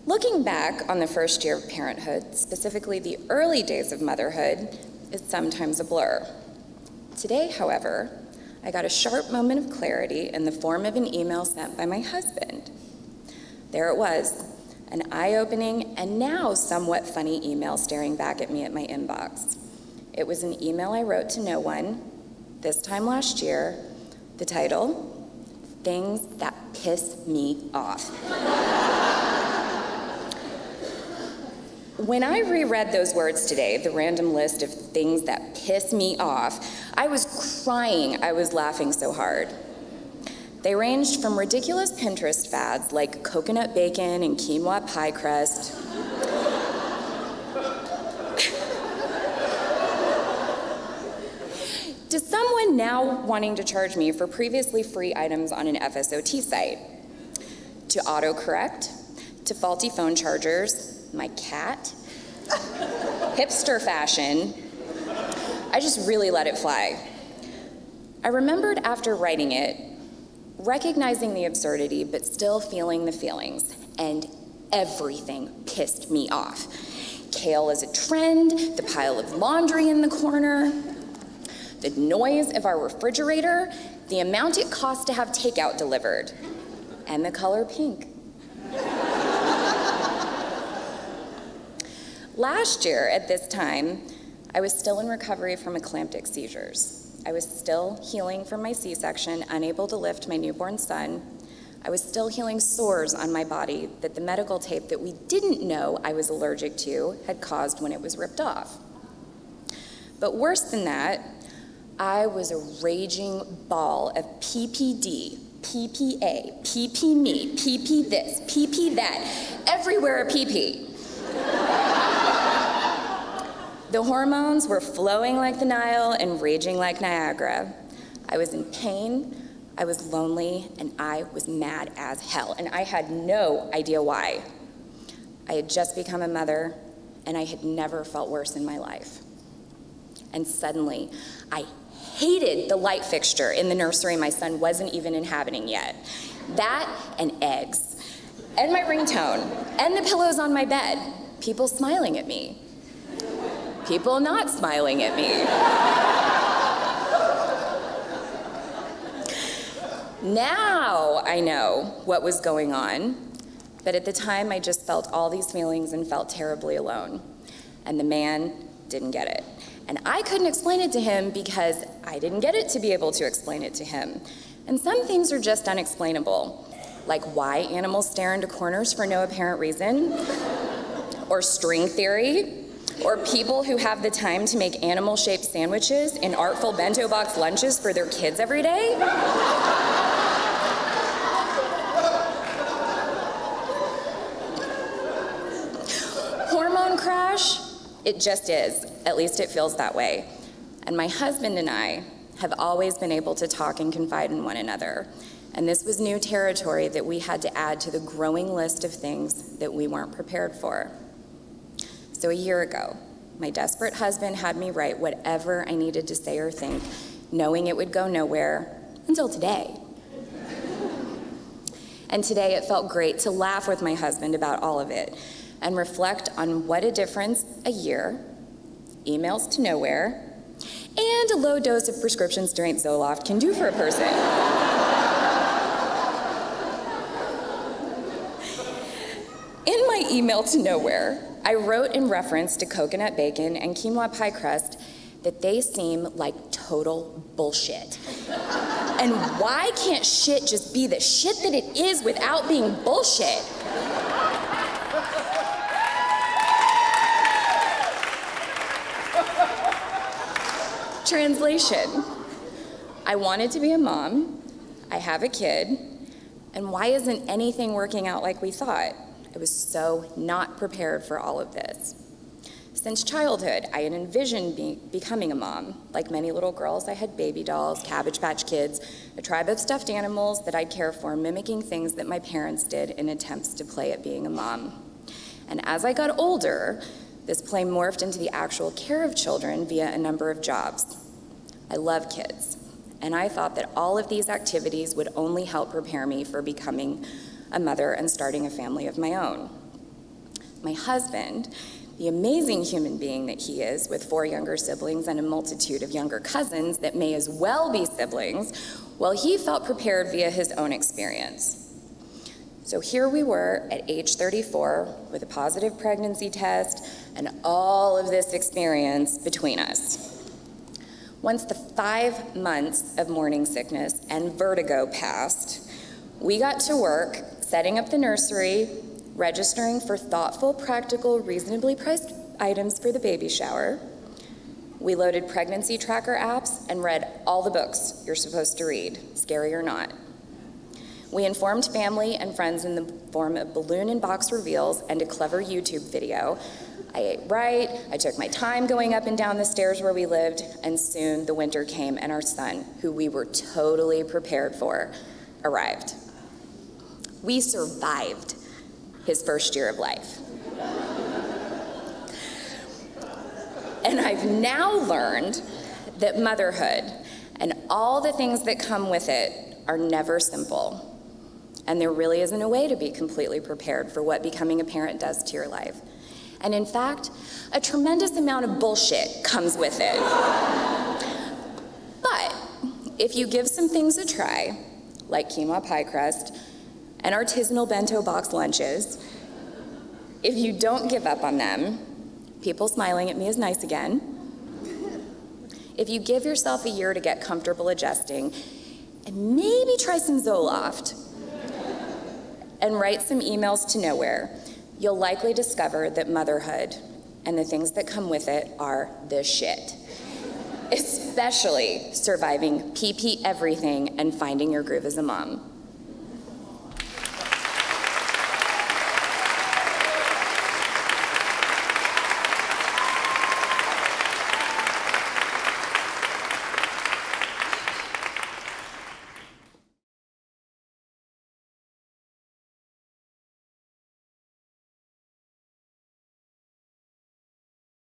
Looking back on the first year of parenthood, specifically the early days of motherhood, is sometimes a blur. Today, however, I got a sharp moment of clarity in the form of an email sent by my husband. There it was, an eye-opening and now somewhat funny email staring back at me at my inbox. It was an email I wrote to no one, this time last year. The title, Things That Piss Me Off. When I reread those words today, the random list of things that piss me off, I was crying. I was laughing so hard. They ranged from ridiculous Pinterest fads like coconut bacon and quinoa pie crust, to someone now wanting to charge me for previously free items on an FSOT site, to autocorrect, to faulty phone chargers, my cat, hipster fashion. I just really let it fly. I remembered after writing it, recognizing the absurdity, but still feeling the feelings, and everything pissed me off. Kale as a trend, the pile of laundry in the corner, the noise of our refrigerator, the amount it costs to have takeout delivered, and the color pink. Last year at this time, I was still in recovery from eclamptic seizures. I was still healing from my C-section, unable to lift my newborn son. I was still healing sores on my body that the medical tape that we didn't know I was allergic to had caused when it was ripped off. But worse than that, I was a raging ball of PPD, PPA, PP me, PP this, PP that, everywhere a PP. The hormones were flowing like the Nile and raging like Niagara. I was in pain, I was lonely, and I was mad as hell, and I had no idea why. I had just become a mother, and I had never felt worse in my life. And suddenly, I hated the light fixture in the nursery my son wasn't even inhabiting yet. That and eggs, and my ringtone, and the pillows on my bed, people smiling at me. People not smiling at me. Now I know what was going on, but at the time I just felt all these feelings and felt terribly alone. And the man didn't get it. And I couldn't explain it to him because I didn't get it to be able to explain it to him. And some things are just unexplainable, like why animals stare into corners for no apparent reason, or string theory, or people who have the time to make animal-shaped sandwiches and artful bento box lunches for their kids every day. Hormone crash? It just is. At least it feels that way. And my husband and I have always been able to talk and confide in one another. And this was new territory that we had to add to the growing list of things that we weren't prepared for. So a year ago, my desperate husband had me write whatever I needed to say or think, knowing it would go nowhere until today. And today it felt great to laugh with my husband about all of it and reflect on what a difference a year, emails to nowhere, and a low dose of prescription strength Zoloft can do for a person. In my email to nowhere, I wrote in reference to coconut bacon and quinoa pie crust that they seem like total bullshit. And why can't shit just be the shit that it is without being bullshit? Translation. I wanted to be a mom, I have a kid, and why isn't anything working out like we thought? I was so not prepared for all of this. Since childhood, I had envisioned becoming a mom. Like many little girls, I had baby dolls, Cabbage Patch Kids, a tribe of stuffed animals that I'd care for, mimicking things that my parents did in attempts to play at being a mom. And as I got older, this play morphed into the actual care of children via a number of jobs. I love kids, and I thought that all of these activities would only help prepare me for becoming a mother and starting a family of my own. My husband, the amazing human being that he is, with 4 younger siblings and a multitude of younger cousins that may as well be siblings, well, he felt prepared via his own experience. So here we were at age 34 with a positive pregnancy test and all of this experience between us. Once the 5 months of morning sickness and vertigo passed, we got to work setting up the nursery, registering for thoughtful, practical, reasonably priced items for the baby shower. We loaded pregnancy tracker apps and read all the books you're supposed to read, scary or not. We informed family and friends in the form of balloon and box reveals and a clever YouTube video. I ate right, I took my time going up and down the stairs where we lived, and soon the winter came and our son, who we were totally prepared for, arrived. We survived his first year of life. And I've now learned that motherhood and all the things that come with it are never simple. And there really isn't a way to be completely prepared for what becoming a parent does to your life. And in fact, a tremendous amount of bullshit comes with it. But if you give some things a try, like quinoa pie crust and artisanal bento box lunches, if you don't give up on them, people smiling at me is nice again. If you give yourself a year to get comfortable adjusting, and maybe try some Zoloft, and write some emails to nowhere, you'll likely discover that motherhood and the things that come with it are the shit. Especially surviving PP everything and finding your groove as a mom.